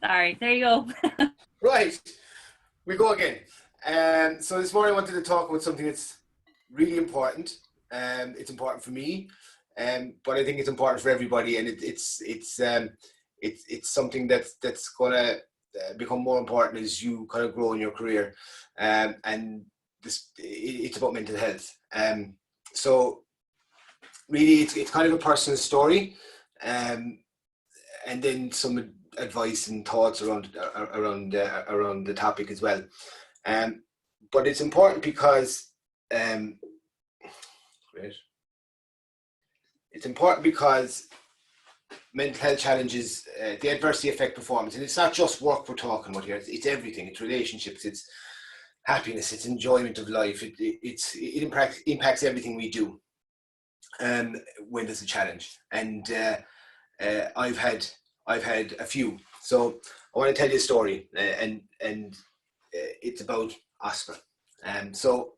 Sorry, there you go. Right, we go again. So this morning I wanted to talk about something that's really important. It's important for me, but I think it's important for everybody, and it's something that's gonna become more important as you kind of grow in your career. And it's about mental health. So really, it's kind of a personal story, and then some advice and thoughts around the topic as well. But it's important because it's important because mental health challenges, the adversely affect performance, and it's not just work we're talking about here. It's everything. It's relationships. It's happiness. It's enjoyment of life. It impacts everything we do. When there's a challenge, and I've had a few. So I want to tell you a story, and it's about asthma. So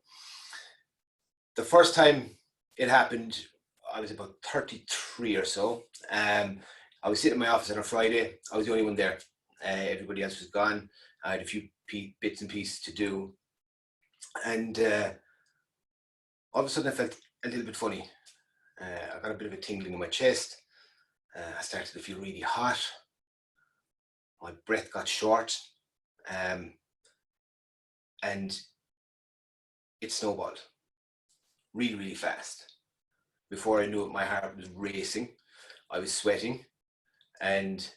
the first time it happened, I was about 33 or so. I was sitting in my office on a Friday. I was the only one there. Everybody else was gone. I had a few bits and pieces to do, and all of a sudden I felt a little bit funny. I got a bit of a tingling in my chest. I started to feel really hot. My breath got short, and it snowballed really, really fast. Before I knew it, my heart was racing. I was sweating, and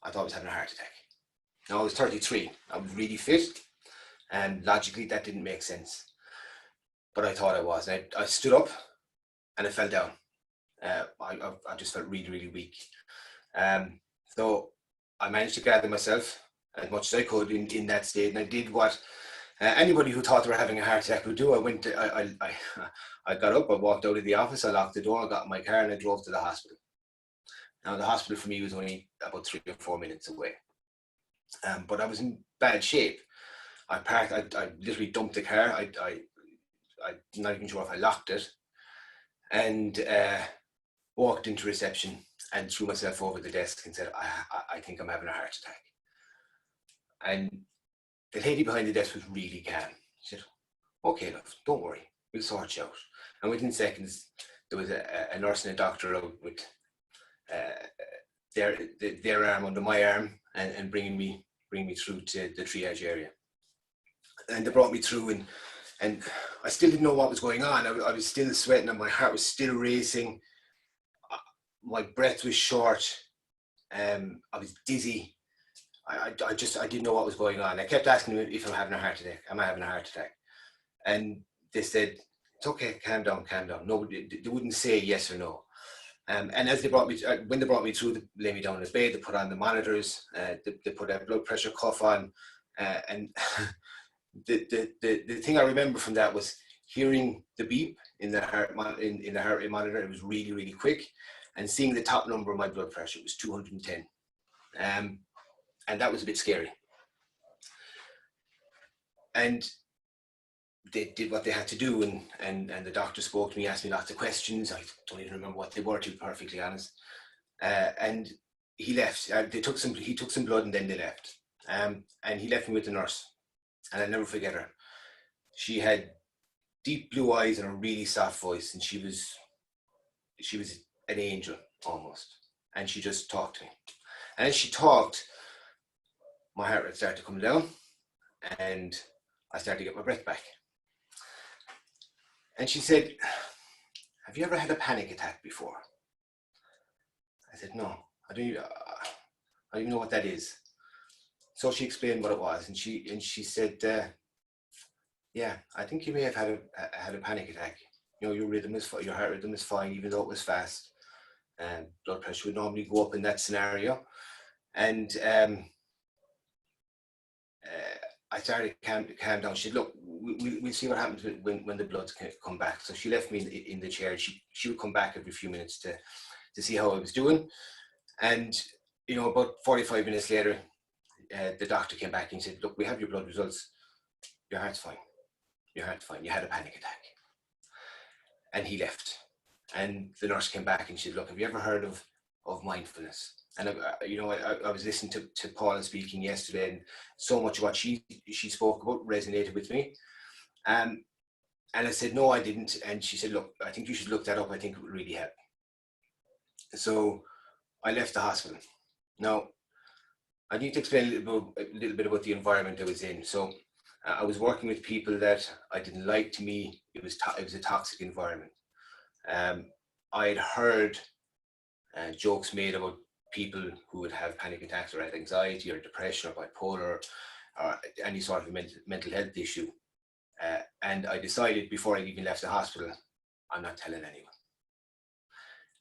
I thought I was having a heart attack. Now I was 33. I was really fit, and logically that didn't make sense. But I thought I was. And I stood up, and I fell down. I just felt really, really weak. So I managed to gather myself as much as I could in that state, and I did what anybody who thought they were having a heart attack would do. I got up, I walked out of the office, I locked the door, I got in my car, and I drove to the hospital. Now the hospital for me was only about 3 or 4 minutes away, but I was in bad shape. I literally dumped the car. I'm not even sure if I locked it, and walked into reception and threw myself over the desk and said, I think I'm having a heart attack. And the lady behind the desk was really calm. She said, okay, love, don't worry, we'll sort you out. And within seconds, there was a nurse and a doctor out with their arm under my arm and bring me through to the triage area. And they brought me through, and I still didn't know what was going on. I was still sweating, and my heart was still racing. My breath was short. I was dizzy. I didn't know what was going on. I kept asking them if I'm having a heart attack. Am I having a heart attack? And they said, it's okay, calm down. No, they wouldn't say yes or no. And as when they brought me through, they laid me down in the bed, they put on the monitors, they put a blood pressure cuff on, and the thing I remember from that was hearing the beep in the heart rate monitor. It was really, really quick, and seeing the top number of my blood pressure. It was 210, and that was a bit scary. And they did what they had to do, and the doctor spoke to me, asked me lots of questions. I don't even remember what they were, to be perfectly honest. And he left. He took some blood, and then they left. And he left me with the nurse, and I'll never forget her. She had deep blue eyes and a really soft voice, and she was an angel almost. And she just talked to me. And as she talked, my heart rate started to come down, and I started to get my breath back. And she said, have you ever had a panic attack before? I said, no, I don't even know what that is. So she explained what it was, and she said, yeah, I think you may have had a panic attack. You know, your heart rhythm is fine, even though it was fast. Blood pressure would normally go up in that scenario. And I started to calm down. She said, look, we'll see what happens when the bloods come back. So she left me in the chair. She would come back every few minutes to see how I was doing. And, you know, about 45 minutes later, the doctor came back and said, look, we have your blood results. Your heart's fine. You had a panic attack. And he left. And the nurse came back and she said, look, have you ever heard of mindfulness? And I was listening to Paula speaking yesterday, and so much of what she spoke about resonated with me. And I said, no, I didn't. And she said, look, I think you should look that up. I think it would really help. So I left the hospital. Now, I need to explain a little bit about the environment I was in. So I was working with people that I didn't like. To me, it was a toxic environment. I had heard jokes made about people who would have panic attacks or had anxiety or depression or bipolar or any sort of mental health issue. And I decided before I even left the hospital, I'm not telling anyone.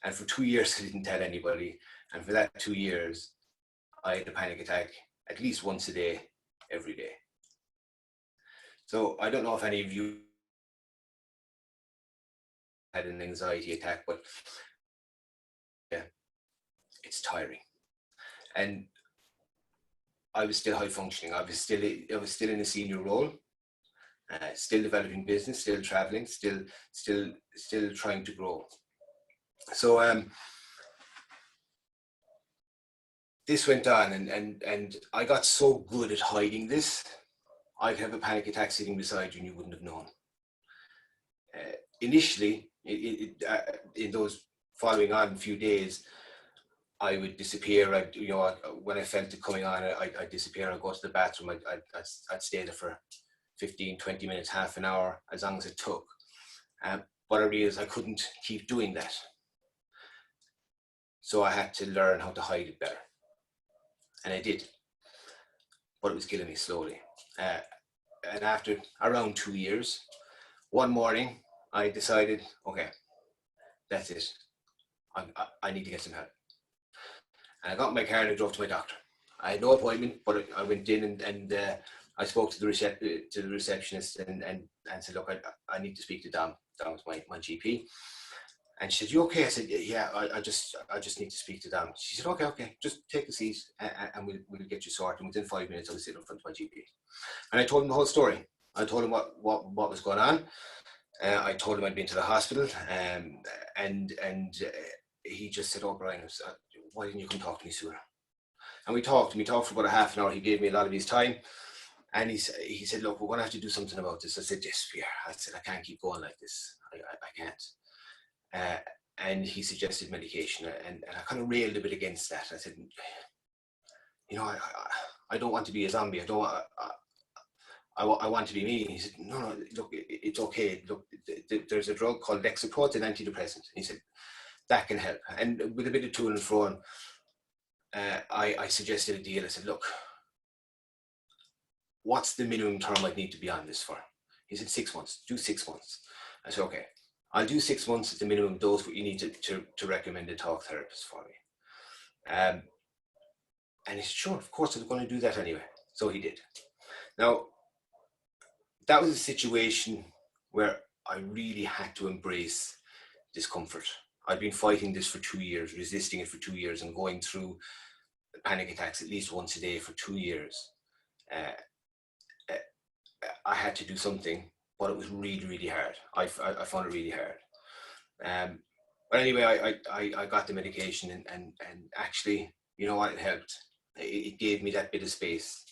And for 2 years, I didn't tell anybody. And for that 2 years, I had a panic attack at least once a day, every day. So I don't know if any of you had an anxiety attack, but yeah, it's tiring. And I was still high functioning. I was still in a senior role, still developing business, still traveling, still trying to grow. So this went on, and I got so good at hiding this. I'd have a panic attack sitting beside you and you wouldn't have known. Initially, in those following on few days, I would disappear. When I felt it coming on, I'd disappear. I'd go to the bathroom. I'd stay there for 15, 20 minutes, half an hour, as long as it took. But I realized I couldn't keep doing that. So I had to learn how to hide it better. And I did. But it was killing me slowly. And after around 2 years, one morning, I decided, okay, that's it. I need to get some help. And I got in my car and I drove to my doctor. I had no appointment, but I went in and I spoke to the receptionist and said, look, I need to speak to Dom. Dom was my GP. And she said, you okay? I said, yeah, I just need to speak to Dom. She said, okay, just take a seat and we'll get you sorted. And within 5 minutes, I was sitting in front of my GP. And I told him the whole story. I told him what was going on. I told him I'd been to the hospital, and he just said, oh, Brian, why didn't you come talk to me sooner? And we talked for about a half an hour. He gave me a lot of his time. And he said, look, we're going to have to do something about this. I said, yes, Pierre. I said, I can't keep going like this. I can't. And he suggested medication. And I kind of railed a bit against that. I said, I don't want to be a zombie. I want to be me. And he said, no, look, it's okay. Look, there's a drug called Discomfort, it's an antidepressant. And he said, that can help. And with a bit of to and fro, I suggested a deal. I said, look, what's the minimum term I'd need to be on this for? He said, 6 months. Do 6 months. I said, okay, I'll do 6 months at the minimum dose, but you need to recommend a talk therapist for me. And he said, sure, of course, I was going to do that anyway. So he did. Now, that was a situation where I really had to embrace discomfort. I'd been fighting this for 2 years, resisting it for 2 years, and going through panic attacks at least once a day for 2 years. I had to do something, but it was really, really hard. I found it really hard. But anyway, I got the medication, and actually, you know what, it helped. It gave me that bit of space.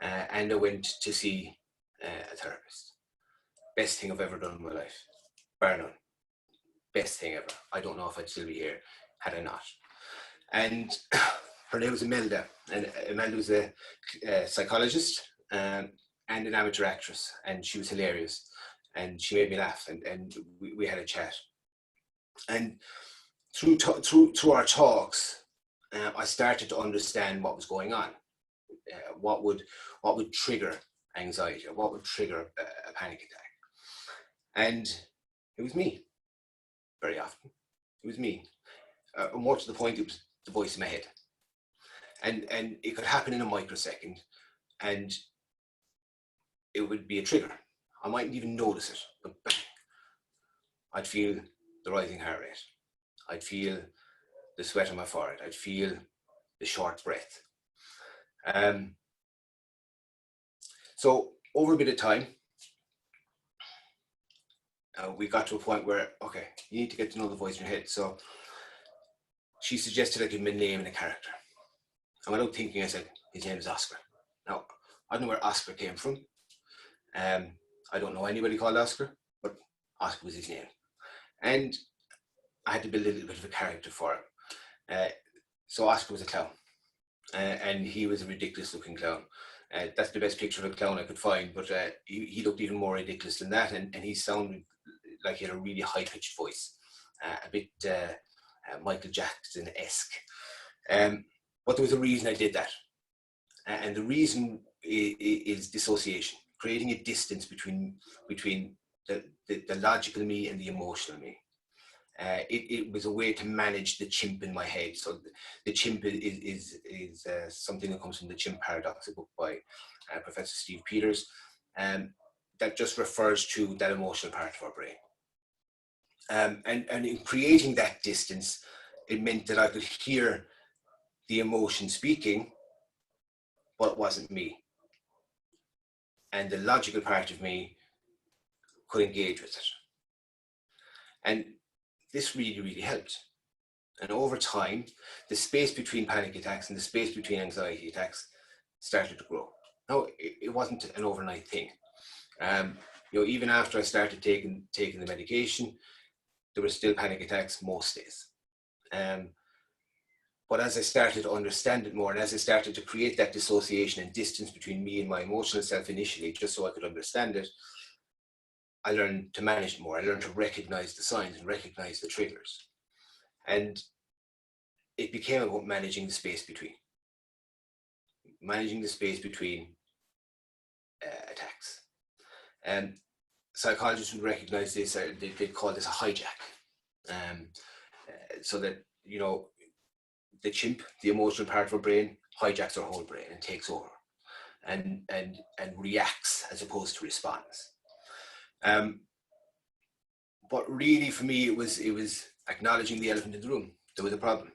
And I went to see a therapist. Best thing I've ever done in my life, bar none. Best thing ever. I don't know if I'd still be here had I not. And her name was Imelda, and Imelda was a psychologist and an amateur actress, and she was hilarious, and she made me laugh, and we had a chat. And through our talks, I started to understand what was going on, what would trigger anxiety, or what would trigger a panic attack. And it was me, very often. It was me. More to the point, it was the voice in my head. And it could happen in a microsecond, and it would be a trigger. I mightn't even notice it, but bang, I'd feel the rising heart rate. I'd feel the sweat on my forehead. I'd feel the short breath. So over a bit of time, we got to a point where, okay, you need to get to know the voice in your head. So she suggested I give him a name and a character. And without thinking, I said, his name is Oscar. Now, I don't know where Oscar came from. I don't know anybody called Oscar, but Oscar was his name. And I had to build a little bit of a character for him. So Oscar was a clown. And he was a ridiculous looking clown. That's the best picture of a clown I could find, but he looked even more ridiculous than that, and he sounded like he had a really high-pitched voice, a bit Michael Jackson-esque. But there was a reason I did that. And the reason is dissociation, creating a distance between the logical me and the emotional me. It was a way to manage the chimp in my head. So the chimp is something that comes from the Chimp Paradox, a book by Professor Steve Peters, that just refers to that emotional part of our brain. And in creating that distance, it meant that I could hear the emotion speaking, but it wasn't me. And the logical part of me could engage with it. And this really, really helped. And over time, the space between panic attacks and the space between anxiety attacks started to grow. Now, it wasn't an overnight thing. Even after I started taking the medication, there were still panic attacks most days. But as I started to understand it more, and as I started to create that dissociation and distance between me and my emotional self initially, just so I could understand it, I learned to manage it more. I learned to recognize the signs and recognize the triggers. And it became about managing the space between. Managing the space between attacks. And psychologists would recognize this, they call this a hijack. So that, the chimp, the emotional part of our brain, hijacks our whole brain and takes over and reacts as opposed to responds. But really for me, it was acknowledging the elephant in the room. There was a problem,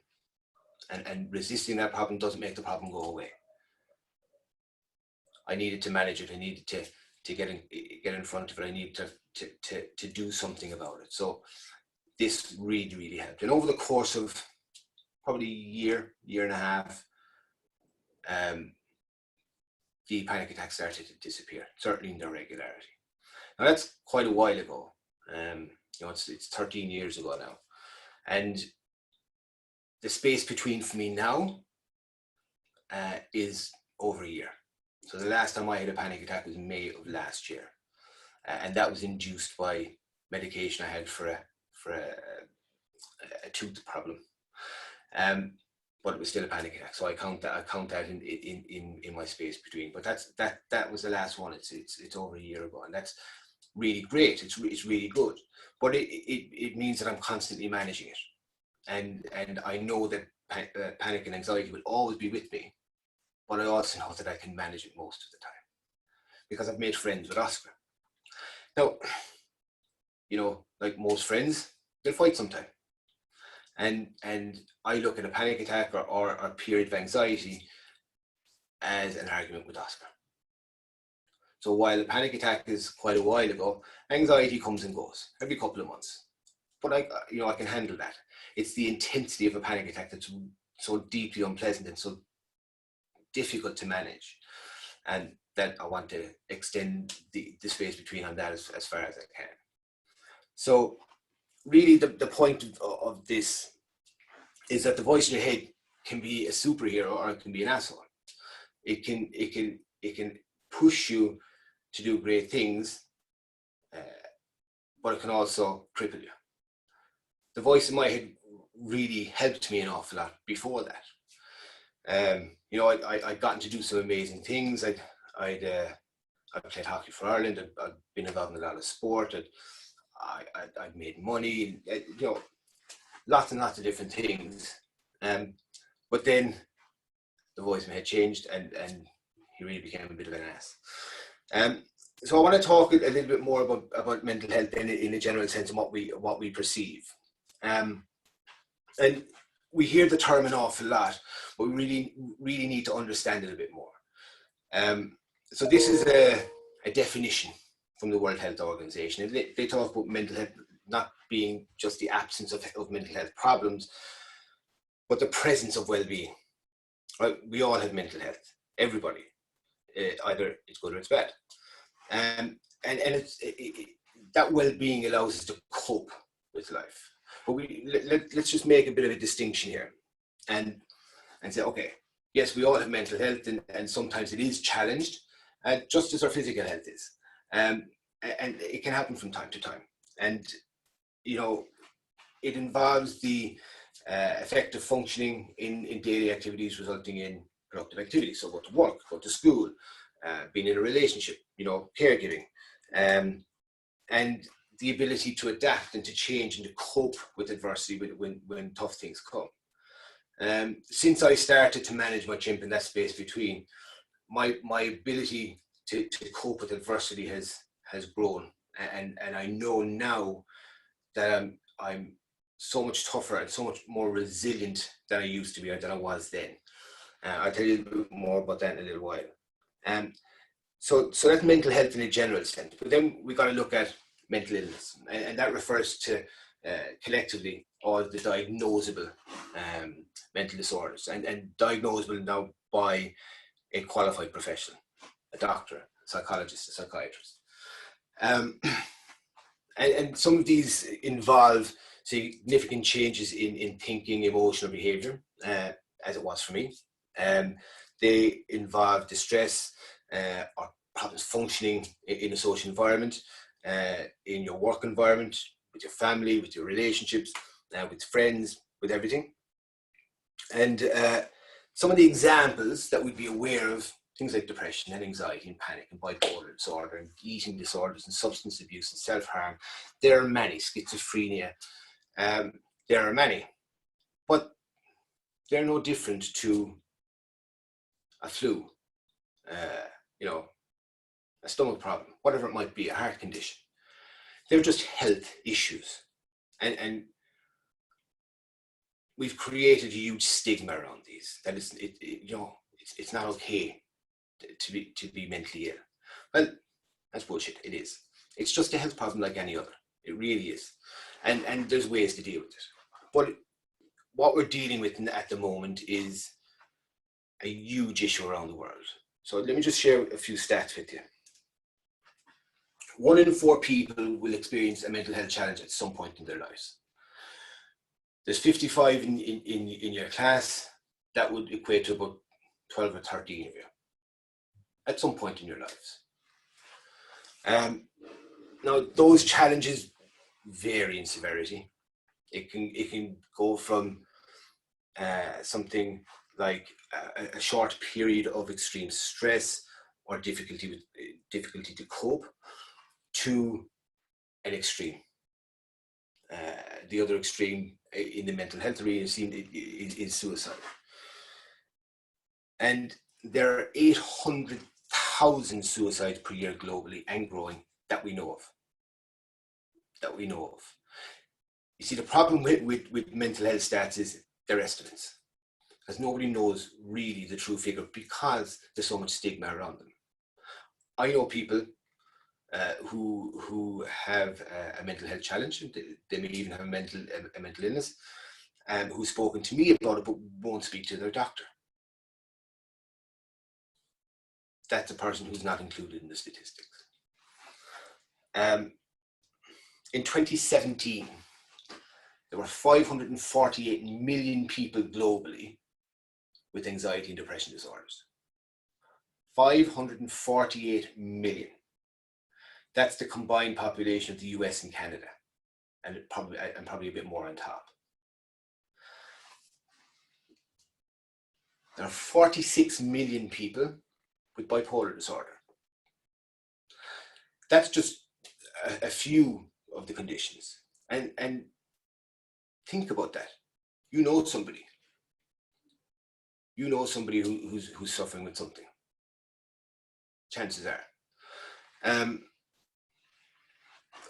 and resisting that problem doesn't make the problem go away. I needed to manage it. I needed to get in front of it. I needed to do something about it. So this really, really helped. And over the course of probably a year and a half, the panic attacks started to disappear, certainly in their regularity. Now that's quite a while ago. It's 13 years ago now. And the space between for me now is over a year. So the last time I had a panic attack was May of last year. And that was induced by medication I had for a tooth problem. But it was still a panic attack. So I count that in my space between. But that was the last one. It's over a year ago, and that's really great. It's really good. But it means that I'm constantly managing it, and I know that panic and anxiety will always be with me. But I also know that I can manage it most of the time because I've made friends with Oscar. Now, like most friends, they'll fight sometime. And I look at a panic attack or a period of anxiety as an argument with Oscar. So while a panic attack is quite a while ago, anxiety comes and goes every couple of months. But I can handle that. It's the intensity of a panic attack that's so deeply unpleasant and so difficult to manage, and that I want to extend the space between on that as far as I can. So really the point of this is that the voice in your head can be a superhero or it can be an asshole. It can push you to do great things, but it can also cripple you. The voice in my head really helped me an awful lot before that. I'd gotten to do some amazing things. I played hockey for Ireland. I'd been involved in a lot of sport. I'd made money. Lots and lots of different things. But then the voice in my head changed, and he really became a bit of an ass. So I want to talk a little bit more about mental health in a general sense and what we perceive. And we hear the term an awful lot, but we really need to understand it a bit more. So this is a definition from the World Health Organization. They talk about mental health not being just the absence of mental health problems, but the presence of well-being. Right? We all have mental health, everybody. Either it's good or it's bad. And that well-being allows us to cope with life. But let's just make a bit of a distinction here and say, okay, yes, we all have mental health, and sometimes it is challenged, just as our physical health is. And it can happen from time to time. And, you know, it involves the effective functioning in daily activities resulting in productive activities. So go to work, go to school, being in a relationship, you know, caregiving, and the ability to adapt and to change and to cope with adversity when tough things come. Since I started to manage my chimp in that space between, my ability to cope with adversity has grown, and I know now that I'm so much tougher and so much more resilient than I used to be, or than I was then. I'll tell you a little bit more about that in a little while. So that's mental health in a general sense. But then we got to look at mental illness, and that refers to collectively all the diagnosable mental disorders, and diagnosable now by a qualified professional, a doctor, a psychologist, a psychiatrist. And some of these involve significant changes in thinking, emotion, or behavior, as it was for me. They involve distress or problems functioning in a social environment, in your work environment, with your family, with your relationships, with friends, with everything. And some of the examples that we'd be aware of, things like depression and anxiety and panic and bipolar disorder and eating disorders and substance abuse and self-harm, there are many. Schizophrenia, there are many, but they're no different to a flu, you know, a stomach problem, whatever it might be, a heart condition. They're just health issues, and we've created a huge stigma around these. That is, you know, it's not okay to be mentally ill. Well, that's bullshit. It is. It's just a health problem like any other. It really is, and there's ways to deal with it. But what we're dealing with at the moment is a huge issue around the world. So let me just share a few stats with you. 1 in 4 people will experience a mental health challenge at some point in their lives. There's 55 in your class. That would equate to about 12 or 13 of you at some point in your lives. Now, those challenges vary in severity. It can go from something like a short period of extreme stress or difficulty to cope to an extreme. The other extreme in the mental health arena is suicide. And there are 800,000 suicides per year globally and growing that we know of. You see, the problem with mental health stats is they're estimates, because nobody knows really the true figure because there's so much stigma around them. I know people who have a mental health challenge. They may even have a mental illness, who've spoken to me about it but won't speak to their doctor. That's a person who's not included in the statistics. In 2017, there were 548 million people globally with anxiety and depression disorders. 548 million. That's the combined population of the US and Canada, and probably a bit more on top. There are 46 million people with bipolar disorder. That's just a few of the conditions. And think about that. You know somebody who's suffering with something. Chances are.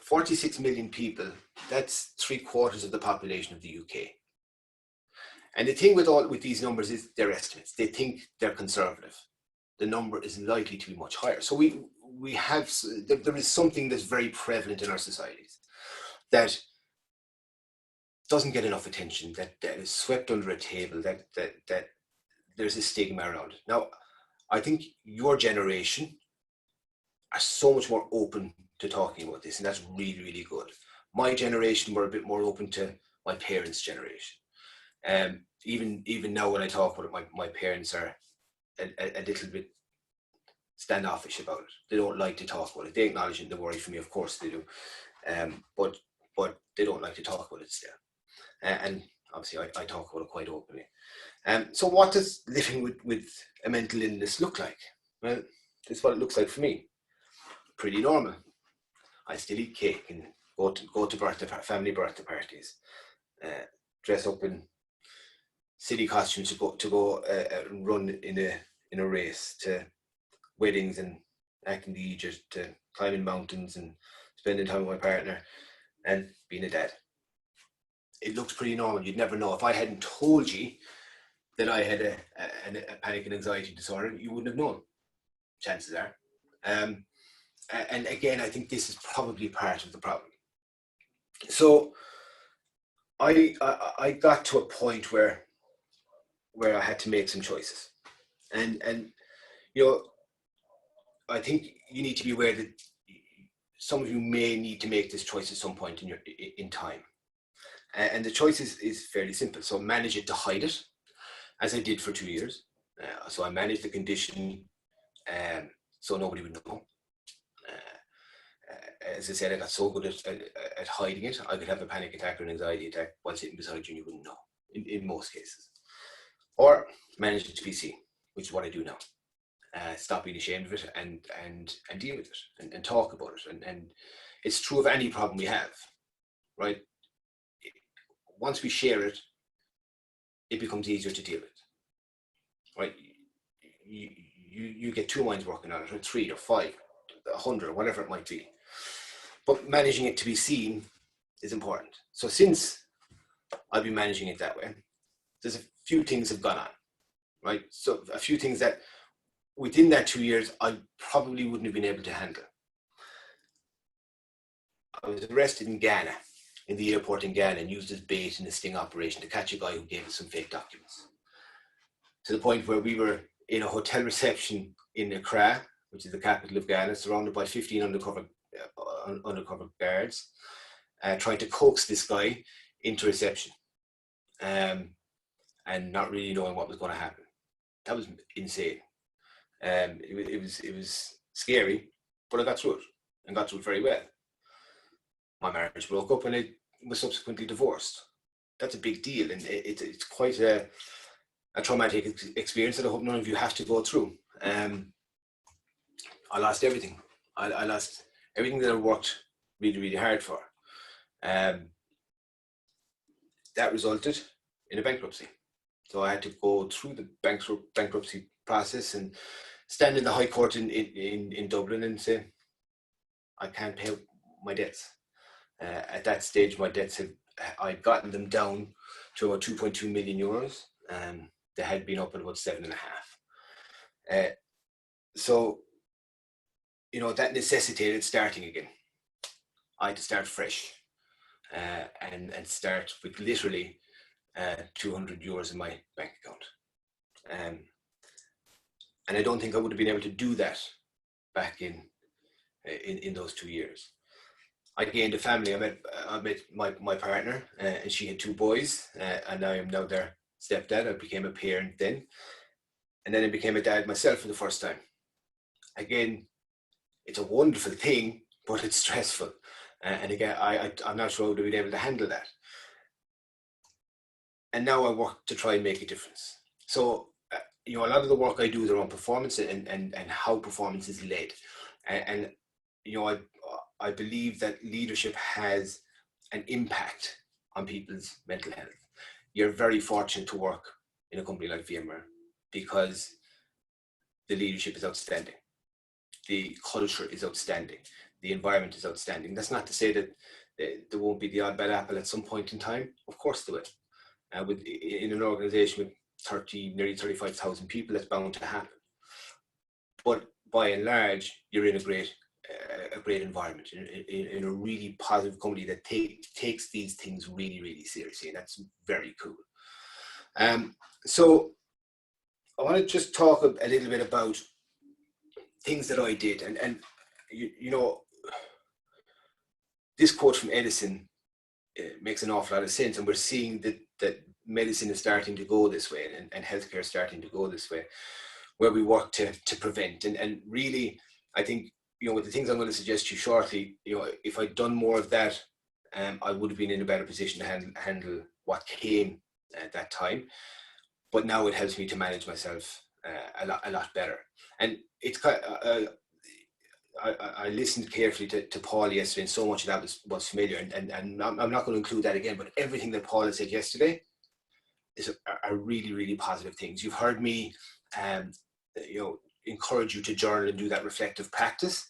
46 million people, that's 3/4 of the population of the UK. And the thing with these numbers is they're estimates. They think they're conservative. The number is likely to be much higher. So there is something that's very prevalent in our societies, that doesn't get enough attention, that is swept under a table, that there's a stigma around it. Now, I think your generation are so much more open to talking about this, and that's really, really good. My generation were a bit more open to my parents' generation. Even now when I talk about it, my parents are a little bit standoffish about it. They don't like to talk about it. They acknowledge it, they worry for me, of course they do. But they don't like to talk about it still. And obviously I talk about it quite openly. So what does living with a mental illness look like? Well, this is what it looks like for me. Pretty normal. I still eat cake and go to family birthday parties, dress up in silly costumes to go run in a race, to weddings and acting the Aegis, to climbing mountains and spending time with my partner and being a dad. It looks pretty normal. You'd never know. If I hadn't told you that I had a panic and anxiety disorder, you wouldn't have known. Chances are. And again, I think this is probably part of the problem. So I got to a point where I had to make some choices, and you know, I think you need to be aware that some of you may need to make this choice at some point in time, and the choice is fairly simple. So manage it to hide it, as I did for 2 years. So I managed the condition, so nobody would know. As I said, I got so good at hiding it, I could have a panic attack or an anxiety attack while sitting beside you and you wouldn't know, in most cases. Or manage it to be seen, which is what I do now. Stop being ashamed of it and deal with it and talk about it. And it's true of any problem we have, right? Once we share it, it becomes easier to deal with, right? You get two minds working on it, or 3 or 5, 100, whatever it might be. But managing it to be seen is important. So since I've been managing it that way, there's a few things have gone on, right? So a few things that within that 2 years, I probably wouldn't have been able to handle. I was arrested in Ghana, in the airport in Ghana, and used as bait in a sting operation to catch a guy who gave us some fake documents. To the point where we were in a hotel reception in Accra, which is the capital of Ghana, surrounded by 15 undercover guards, trying to coax this guy into reception, and not really knowing what was going to happen. That was insane. It was scary, but I got through it and got through it very well. My marriage broke up and I was subsequently divorced. That's a big deal, and it's quite a traumatic experience that I hope none of you have to go through. I lost everything. I lost everything that I worked really, really hard for. That resulted in a bankruptcy. So I had to go through the bankruptcy process and stand in the High Court in Dublin and say, I can't pay my debts. At that stage, my debts I'd gotten them down to about 2.2 million euros. They had been up at about 7.5. So, that necessitated starting again. I had to start fresh and start with literally 200 euros in my bank account. And I don't think I would have been able to do that back in those 2 years. I gained a family. I met my partner, and she had 2 boys, and I am now their stepdad. I became a parent then, and then I became a dad myself for the first time. Again, it's a wonderful thing, but it's stressful. And again, I'm not sure I would have been able to handle that. And now I work to try and make a difference. So, a lot of the work I do is around performance and how performance is led. And I believe that leadership has an impact on people's mental health. You're very fortunate to work in a company like VMware because the leadership is outstanding. The culture is outstanding. The environment is outstanding. That's not to say that there won't be the odd bad apple at some point in time. Of course there will. In an organization with nearly 35,000 people, that's bound to happen. But by and large, you're in a great a great environment, in a really positive company that takes these things really, really seriously, and that's very cool. So I want to just talk a little bit about things that I did, and you know, this quote from Edison makes an awful lot of sense, and we're seeing that medicine is starting to go this way, and healthcare is starting to go this way, where we work to prevent. And really, I think, you know, with the things I'm going to suggest to you shortly, you know, if I'd done more of that, I would have been in a better position to handle what came at that time. But now it helps me to manage myself a lot better. And it's kind of, I listened carefully to Paul yesterday, and so much of that was familiar. And I'm not going to include that again, but everything that Paul had said yesterday are really, really positive things. You've heard me, you know, encourage you to journal and do that reflective practice.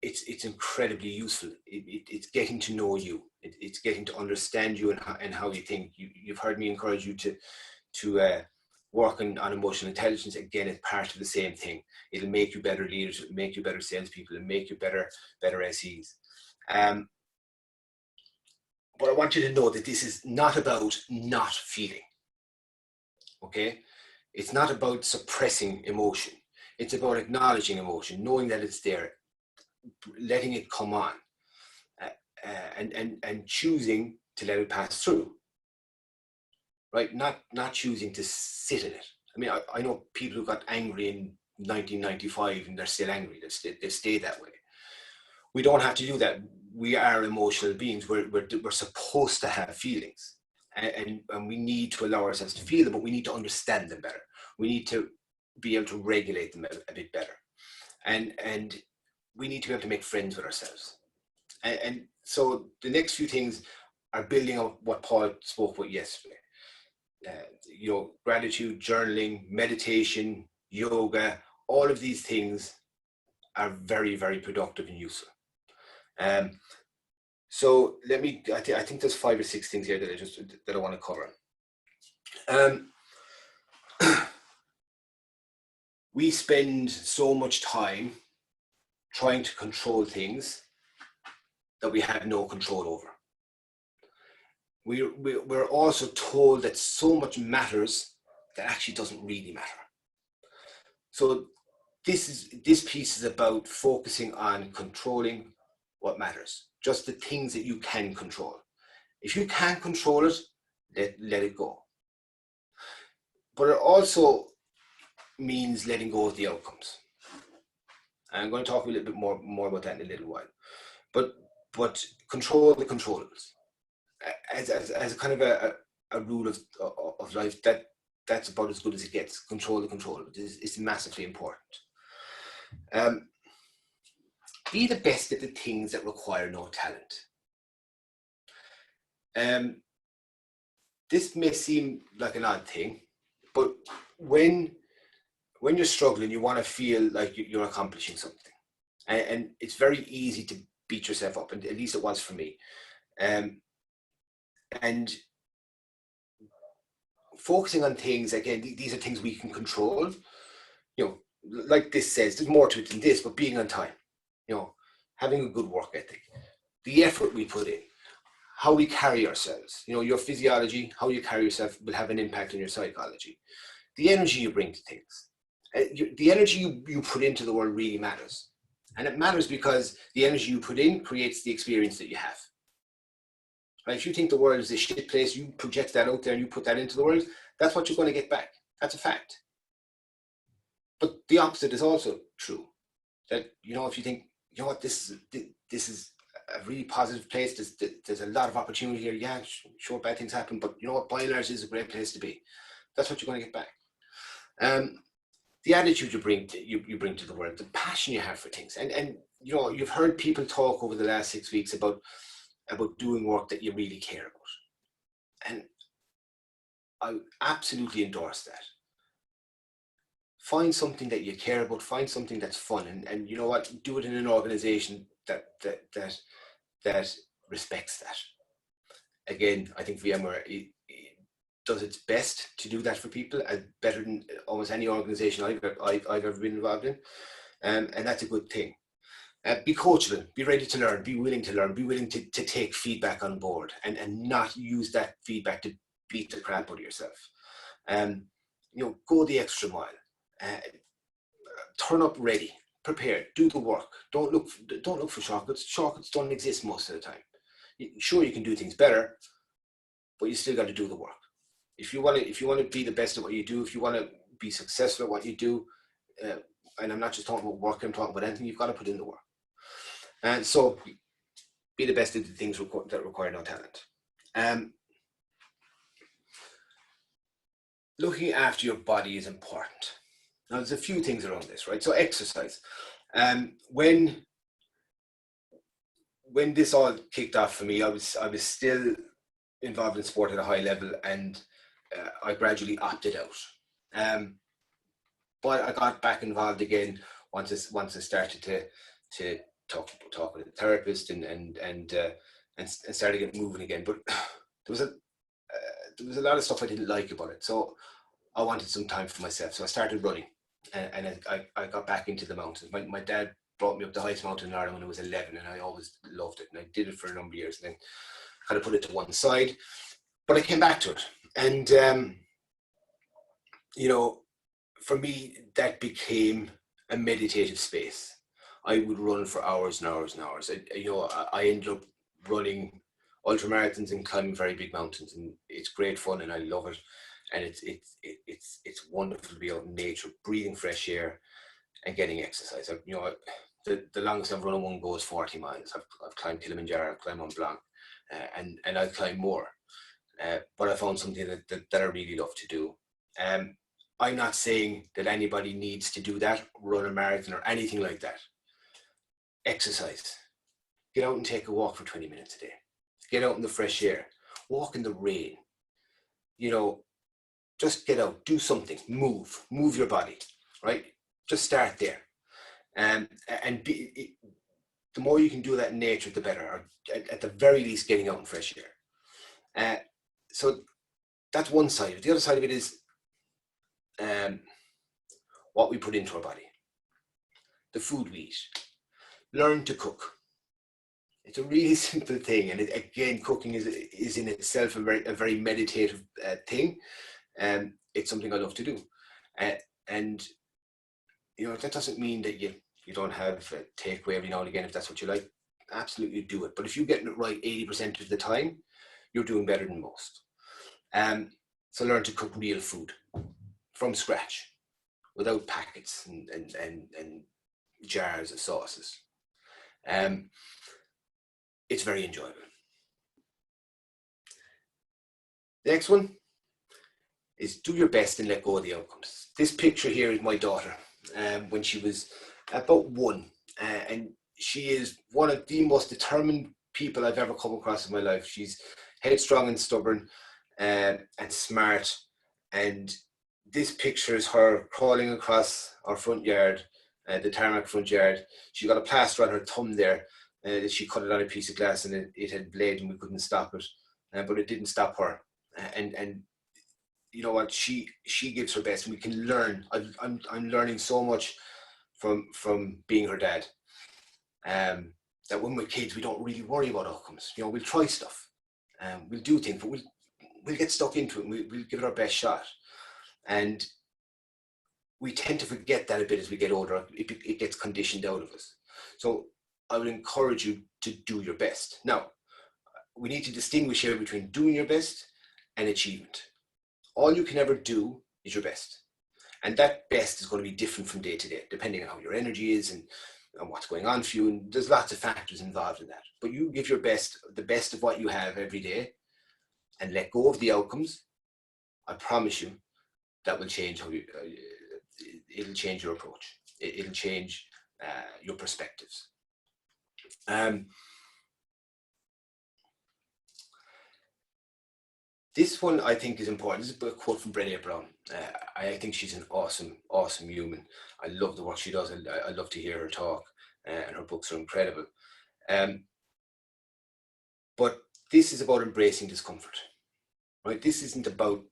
It's incredibly useful. It's getting to know you. It's getting to understand you and how you think. You've heard me encourage you to work on emotional intelligence. Again, it's part of the same thing. It'll make you better leaders. It'll make you better salespeople. It'll make you better SEs. But I want you to know that this is not about not feeling. Okay? It's not about suppressing emotion. It's about acknowledging emotion, knowing that it's there, letting it come on, and choosing to let it pass through. Right? Not choosing to sit in it. I mean, I know people who got angry in 1995 and they're still angry. They stay that way. We don't have to do that. We are emotional beings. We're supposed to have feelings, and we need to allow ourselves to feel them, but we need to understand them better. We need to be able to regulate them a bit better, and we need to be able to make friends with ourselves. And so the next few things are building on what Paul spoke about yesterday. You know, gratitude, journaling, meditation, yoga, all of these things are very, very productive and useful. So let me, I think there's 5 or 6 things here that I want to cover. We spend so much time trying to control things that we have no control over. We're also told that so much matters that actually doesn't really matter. So this piece is about focusing on controlling what matters, just the things that you can control. If you can't control it, let it go. But it also means letting go of the outcomes. I'm going to talk a little bit more about that in a little while. But control the controllables. As a kind of a rule of life, that's about as good as it gets. Control the controllables. It's massively important. Be the best at the things that require no talent. This may seem like an odd thing, but when you're struggling, you want to feel like you're accomplishing something, and it's very easy to beat yourself up, and at least it was for me. And focusing on things, again, these are things we can control. You know, like this says, there's more to it than this, but being on time, you know, having a good work ethic, the effort we put in, how we carry ourselves, you know, your physiology, how you carry yourself will have an impact on your psychology. The energy you bring to things, the energy you put into the world really matters. And it matters because the energy you put in creates the experience that you have. Right? If you think the world is a shit place, you project that out there and you put that into the world, that's what you're going to get back. That's a fact. But the opposite is also true. That, you know, if you think, you know what, this is a really positive place, there's a lot of opportunity here. Yeah, sure, bad things happen, but you know what, by and large, this is a great place to be. That's what you're going to get back. The attitude you bring to the world, the passion you have for things, and you know, you've heard people talk over the last 6 weeks about doing work that you really care about, and I absolutely endorse that. Find something that you care about, find something that's fun, and you know what, do it in an organization that respects that. Again, I think VMware does its best to do that for people, better than almost any organization I've ever been involved in, and that's a good thing. Be coachable, be ready to learn, be willing to learn, be willing to take feedback on board, and not use that feedback to beat the crap out of yourself. Go the extra mile. Turn up ready, prepared, do the work. Don't look for shortcuts. Shortcuts don't exist most of the time. Sure, you can do things better, but you still got to do the work. If you want to be the best at what you do, if you want to be successful at what you do, and I'm not just talking about work, I'm talking about anything, you've got to put in the work. And so be the best at the things that require no talent. Looking after your body is important. Now, there's a few things around this, right? So exercise. When this all kicked off for me, I was still involved in sport at a high level, and I gradually opted out. But I got back involved again once I started to talk with a therapist and started getting moving again. But there was a lot of stuff I didn't like about it, so I wanted some time for myself. So I started running, and I got back into the mountains. My dad brought me up the highest mountain in Ireland when I was 11, and I always loved it, and I did it for a number of years, and then kind of put it to one side. But I came back to it, and for me, that became a meditative space. I would run for hours and hours and hours. I ended up running ultramarathons and climbing very big mountains, and it's great fun, and I love it. And it's wonderful to be out in nature, breathing fresh air, and getting exercise. The longest I've run in one go is 40 miles. I've climbed Kilimanjaro, I've climbed Mont Blanc, and I'll climb more. But I found something that I really love to do. I'm not saying that anybody needs to do that, run a marathon or anything like that. Exercise. Get out and take a walk for 20 minutes a day. Get out in the fresh air. Walk in the rain. Just get out, do something, move your body, right? Just start there. And the more you can do that in nature, the better, or at the very least, getting out in fresh air. So that's one side of it. The other side of it is what we put into our body, the food we eat. Learn to cook. It's a really simple thing, and again, cooking is in itself a very meditative thing. It's something I love to do, and that doesn't mean that you don't have a takeaway every now and again if that's what you like. Absolutely do it, but if you're getting it right 80% of the time, you're doing better than most. So learn to cook real food from scratch, without packets and jars of sauces. It's very enjoyable. The next one is do your best and let go of the outcomes. This picture here is my daughter when she was about 1, and she is one of the most determined people I've ever come across in my life. She's headstrong and stubborn and smart, and this picture is her crawling across our front yard, the tarmac front yard. She got a plaster on her thumb there. She cut it on a piece of glass, and it had bled, and we couldn't stop it, but it didn't stop her. And you know what? She gives her best, and we can learn. I'm learning so much from being her dad. That when we're kids, we don't really worry about outcomes. We'll try stuff, we'll do things, but we'll get stuck into it, and we'll give it our best shot. And we tend to forget that a bit as we get older. It gets conditioned out of us. So I would encourage you to do your best. Now, we need to distinguish here between doing your best and achievement. All you can ever do is your best. And that best is going to be different from day to day, depending on how your energy is and what's going on for you. And there's lots of factors involved in that. But you give your best, the best of what you have every day, and let go of the outcomes. I promise you that will change how it'll change your approach. It'll change your perspectives. This one I think is important. This is a quote from Brené Brown. I think she's an awesome human. I love the work she does. I love to hear her talk, and her books are incredible. But this is about embracing discomfort, right? This isn't about,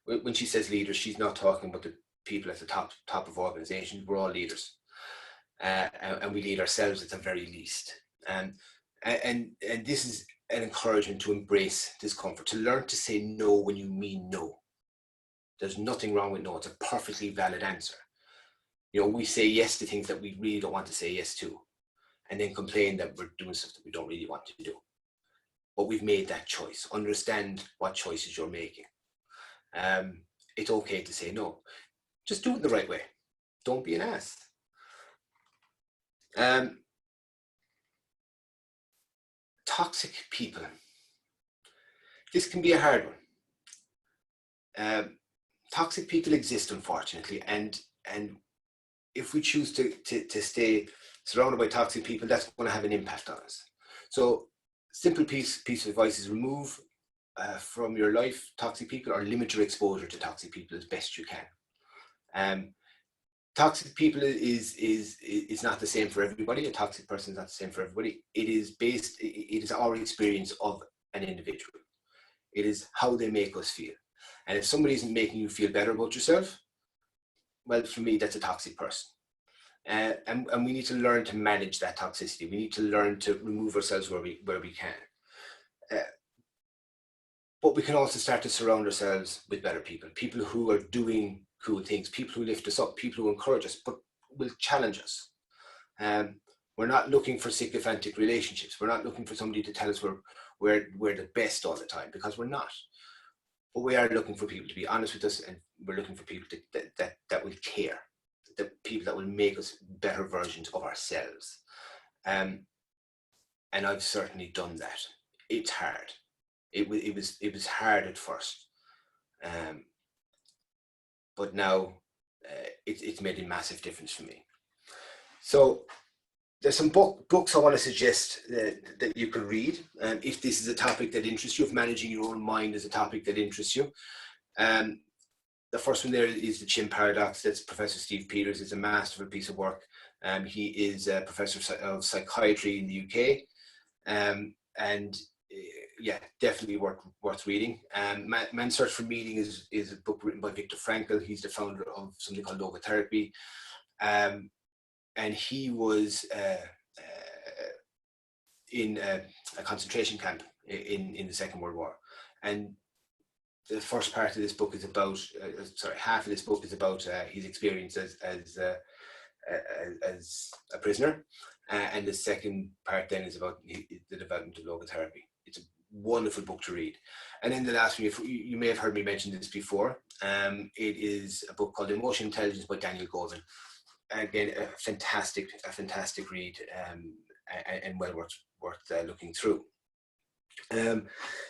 when she says leaders, she's not talking about the people at the top of organizations. We're all leaders. and we lead ourselves at the very least. And this is an encouragement to embrace discomfort, to learn to say no when you mean no. There's nothing wrong with no. It's a perfectly valid answer. We say yes to things that we really don't want to say yes to, and then complain that we're doing stuff that we don't really want to do. But we've made that choice. Understand what choices you're making. It's okay to say no. Just do it the right way. Don't be an ass. Toxic people. This can be a hard one. Toxic people exist, unfortunately, and if we choose to stay surrounded by toxic people, that's going to have an impact on us. So, simple piece of advice is remove from your life toxic people, or limit your exposure to toxic people as best you can. Toxic people is not the same for everybody. A toxic person is not the same for everybody. It is our experience of an individual. It is how they make us feel. And if somebody isn't making you feel better about yourself, well, for me, that's a toxic person. And we need to learn to manage that toxicity. We need to learn to remove ourselves where we can. But we can also start to surround ourselves with better people, people who are doing cool things, people who lift us up, people who encourage us, but will challenge us. We're not looking for sycophantic relationships. We're not looking for somebody to tell us we're the best all the time, because we're not. But we are looking for people to be honest with us, and we're looking for people that will care, the people that will make us better versions of ourselves. And I've certainly done that. It's hard. It was hard at first, but now it's made a massive difference for me. So there's some books I want to suggest that you can read if this is a topic that interests you, if managing your own mind is a topic that interests you. The first one there is The Chin Paradox. That's Professor Steve Peters. It's a masterful piece of work. He is a professor of psychiatry in the UK. Yeah, definitely worth reading. Man's Search for Meaning is a book written by Viktor Frankl. He's the founder of something called logotherapy. And he was in a concentration camp in the Second World War. And the first part of this book is about, half of this book is about his experience as a prisoner. And the second part then is about the development of logotherapy. It's a wonderful book to read. And then the last one, you may have heard me mention this before. It is a book called Emotional Intelligence by Daniel Goleman. Again, a fantastic read, and well worth looking through.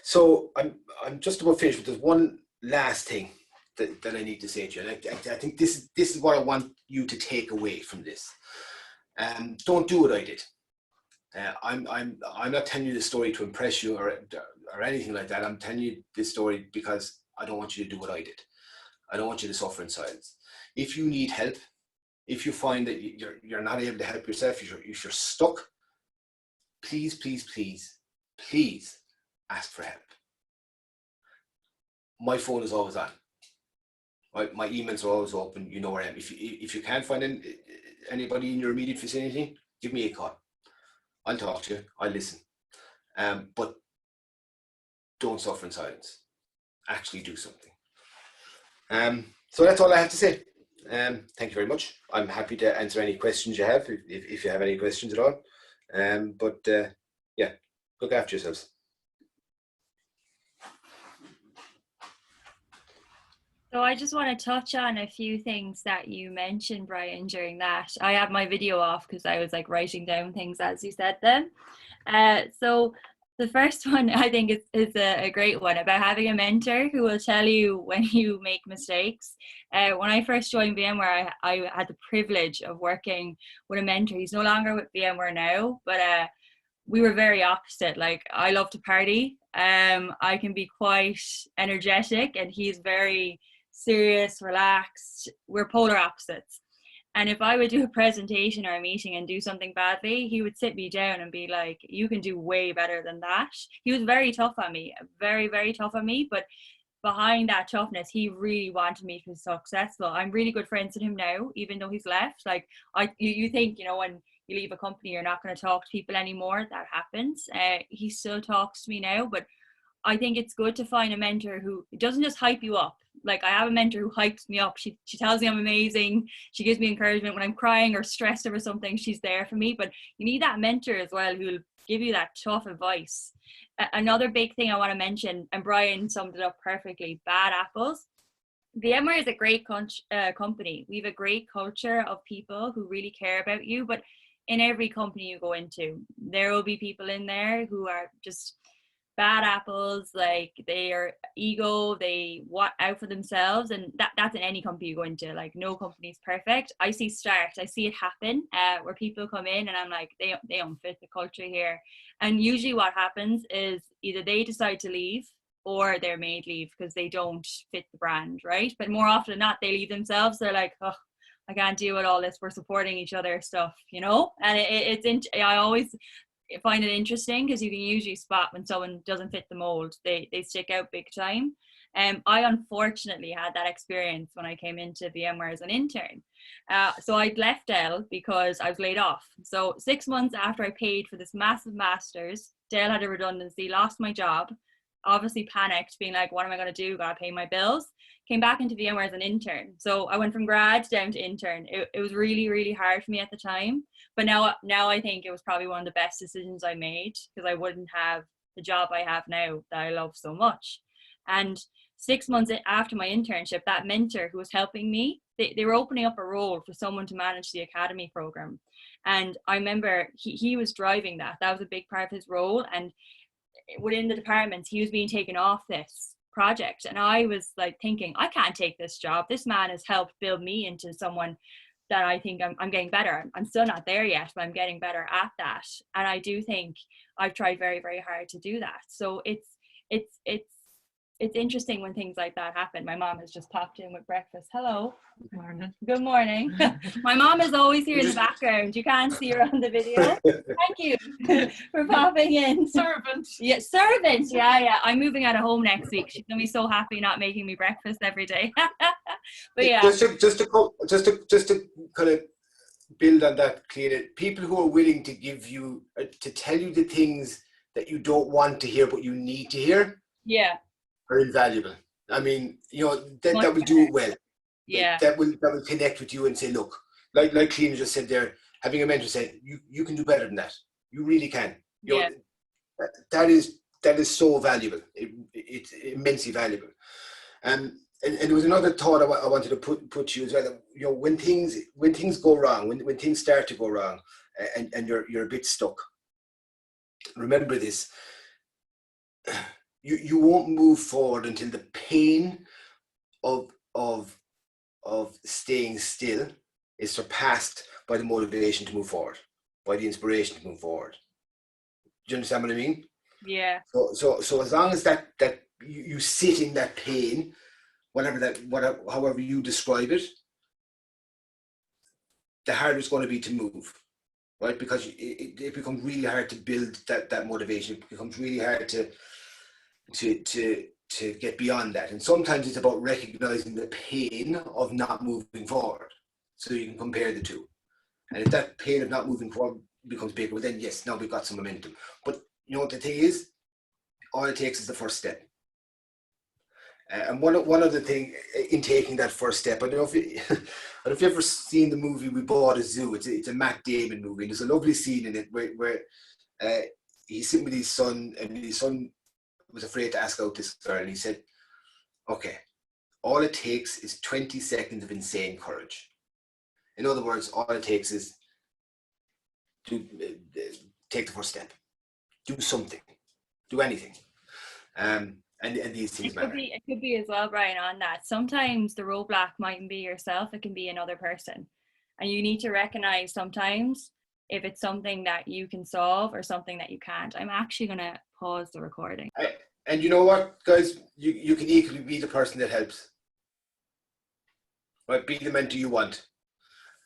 So I'm just about finished, but there's one last thing that I need to say to you. And I think this is what I want you to take away from this. Don't do what I did. I'm not telling you this story to impress you or anything like that. I'm telling you this story because I don't want you to do what I did. I don't want you to suffer in silence. If you need help, if you find that you're not able to help yourself, if you're stuck, please ask for help. My phone is always on. My emails are always open. You know where I am. If you can't find anybody in your immediate vicinity, give me a call. I'll talk to you. I'll listen. But don't suffer in silence. Actually do something. So that's all I have to say. Thank you very much. I'm happy to answer any questions you have, if you have any questions at all. Yeah, look after yourselves. So I just want to touch on a few things that you mentioned, Brian, during that. I had my video off because I was like writing down things as you said them. So the first one I think is a great one about having a mentor who will tell you when you make mistakes. When I first joined VMware, I had the privilege of working with a mentor. He's no longer with VMware now, but we were very opposite. Like, I love to party. I can be quite energetic, and he's very serious, relaxed. We're polar opposites. And if I would do a presentation or a meeting and do something badly, he would sit me down and be like, you can do way better than that. He was very tough on me, very, very tough on me. But behind that toughness, he really wanted me to be successful. I'm really good friends with him now, even though he's left. Like, you think, you know, when you leave a company, you're not going to talk to people anymore. That happens. He still talks to me now, but I think it's good to find a mentor who doesn't just hype you up. Like, I have a mentor who hypes me up. She tells me I'm amazing. She gives me encouragement when I'm crying or stressed over something. She's there for me. But you need that mentor as well who'll give you that tough advice. Another big thing I want to mention, and Brian summed it up perfectly, bad apples. VMware is a great company. We have a great culture of people who really care about you. But in every company you go into, there will be people in there who are just bad apples. Like, they are ego, they want out for themselves, and that's in any company you go into. Like, no company is perfect. I see it happen where people come in and I'm like, they don't fit the culture here. And usually what happens is either they decide to leave or they're made leave because they don't fit the brand, right? But more often than not, they leave themselves. They're like, oh, I can't deal with all this, we're supporting each other stuff, you know. And I always find it interesting because you can usually spot when someone doesn't fit the mold. They stick out big time. I unfortunately had that experience when I came into VMware as an intern. So I'd left Dell because I was laid off. So 6 months after I paid for this massive master's, Dell had a redundancy, lost my job, obviously panicked, being like, what am I going to do? Got to pay my bills. Came back into VMware as an intern. So I went from grad down to intern. It was really, really hard for me at the time. But now I think it was probably one of the best decisions I made, because I wouldn't have the job I have now that I love so much. And 6 months after my internship, that mentor who was helping me, they were opening up a role for someone to manage the academy program. And I remember he was driving that. That was a big part of his role. And within the departments, he was being taken off this project. And I was like thinking, I can't take this job. This man has helped build me into someone that I think I'm getting better. I'm still not there yet, but I'm getting better at that. And I do think I've tried very, very hard to do that. So it's interesting when things like that happen. My mom has just popped in with breakfast. Hello. Good morning. Good morning. My mom is always here in the background. You can't see her on the video. Thank you for popping in. Servant. Yeah, servant. Yeah. I'm moving out of home next week. She's gonna be so happy not making me breakfast every day. But yeah. Just to kind of build on that, Clean, people who are willing to give you, to tell you the things that you don't want to hear but you need to hear, yeah, are invaluable. I mean, you know, that will do it well. Yeah. That will connect with you and say, look, like Clean just said there, having a mentor say, you can do better than that. You really can. You know, that is so valuable. It's immensely valuable. And there was another thought I wanted to put to you as well. That, you know, when things go wrong, when things start to go wrong, and you're a bit stuck, remember this: you won't move forward until the pain of staying still is surpassed by the motivation to move forward, by the inspiration to move forward. Do you understand what I mean? Yeah. So as long as that you sit in that pain, however you describe it, the harder it's going to be to move, right? Because it becomes really hard to build that motivation. It becomes really hard to get beyond that. And sometimes it's about recognizing the pain of not moving forward, so you can compare the two. And if that pain of not moving forward becomes bigger, well then yes, now we've got some momentum. But you know what the thing is? All it takes is the first step. And one other thing in taking that first step, I don't know if you've ever seen the movie We Bought a Zoo. It's a Matt Damon movie. And there's a lovely scene in it where he's sitting with his son, and his son was afraid to ask out this girl, and he said, okay, all it takes is 20 seconds of insane courage. In other words, all it takes is to take the first step, do something, do anything. And these things matter. It could be as well, Brian, on that. Sometimes the roadblock mightn't be yourself, it can be another person. And you need to recognize sometimes if it's something that you can solve or something that you can't. I'm actually going to pause the recording. And you know what, guys? You can equally be the person that helps. Right? Be the mentor you want.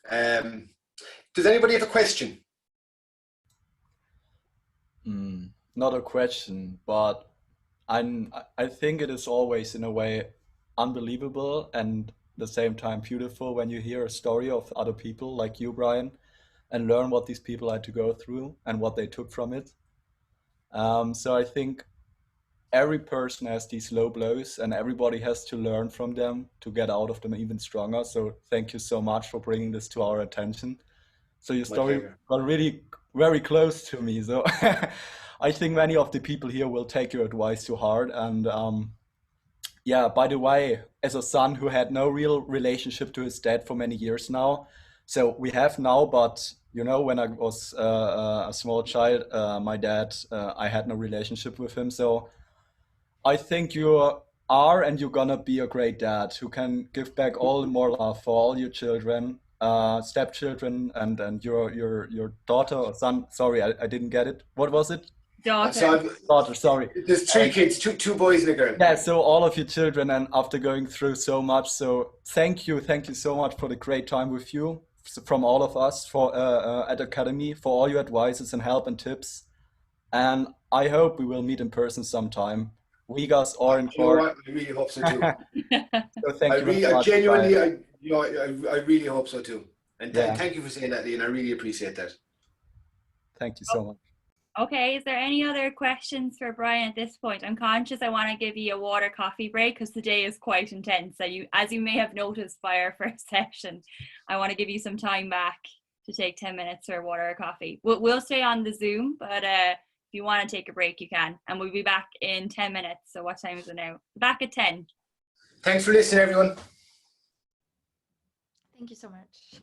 Does anybody have a question? Not a question, but I think it is always in a way unbelievable and at the same time beautiful when you hear a story of other people like you, Brian, and learn what these people had to go through and what they took from it. So I think every person has these low blows and everybody has to learn from them to get out of them even stronger. So thank you so much for bringing this to our attention. So your My story pleasure. got really very close to me. So I think many of the people here will take your advice to heart. And yeah, by the way, as a son who had no real relationship to his dad for many years now, so we have now, but you know, when I was a small child, my dad, I had no relationship with him. So I think you are and you're gonna be a great dad who can give back all the more love for all your children, stepchildren, and your daughter or son. Sorry, I didn't get it. What was it? Daughter. So Daughter. Sorry. there's three And kids, two boys and a girl. yeah, so all of your children, and after going through so much, so thank you so much for the great time with you from all of us for at Academy for all your advices and help and tips. And I hope we will meet in person sometime, Vegas or in You know court. what? I really hope so too. So thank you very I much, Brian. genuinely, I really hope so too. And Yeah, thank you for saying that, Liam. I really appreciate that. thank you so much. Okay, is there any other questions for Brian at this point? I'm conscious I want to give you a water coffee break because the day is quite intense. So as you may have noticed by our first session, I want to give you some time back to take 10 minutes for water or coffee. We'll stay on the Zoom, but if you want to take a break, you can. And we'll be back in 10 minutes. So what time is it now? Back at 10. Thanks for listening, everyone. Thank you so much.